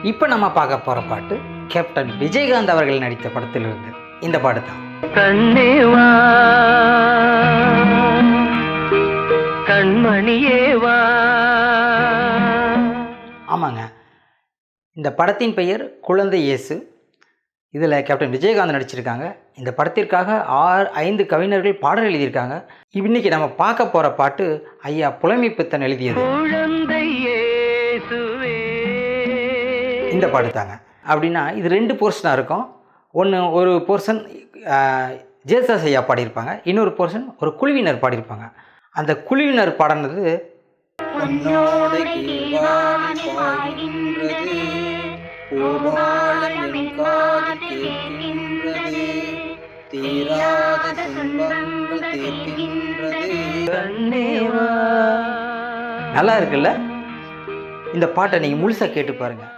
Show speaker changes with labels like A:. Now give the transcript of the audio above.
A: இப்போ நம்ம பார்க்க போகிற பாட்டு கேப்டன் விஜயகாந்த் அவர்கள் நடித்த படத்திலிருந்து இந்த பாட்டு தான்.
B: கண்ணேவா கண்மணியேவா.
A: ஆமாங்க, இந்த படத்தின் பெயர் குழந்தை இயேசு. இதில் கேப்டன் விஜயகாந்த் நடிச்சிருக்காங்க. இந்த படத்திற்காக 5 கவிஞர்கள் பாடல் எழுதியிருக்காங்க. இன்னைக்கு நம்ம பார்க்க போகிற பாட்டு ஐயா புலமைப்பித்தன் எழுதியது இந்த பாட்டு தாங்க. அப்படின்னா இது 2 போர்ஷனாக இருக்கும். ஒரு போர்ஷன் ஜேசஸ் ஐயா பாடியிருப்பாங்க, இன்னொரு போர்ஷன் ஒரு குழுவினர் பாடியிருப்பாங்க. அந்த குழுவினர் பாடினது நல்லா இருக்குல்ல? இந்த பாட்டை நீங்கள் முழுசாக கேட்டு பாருங்கள்.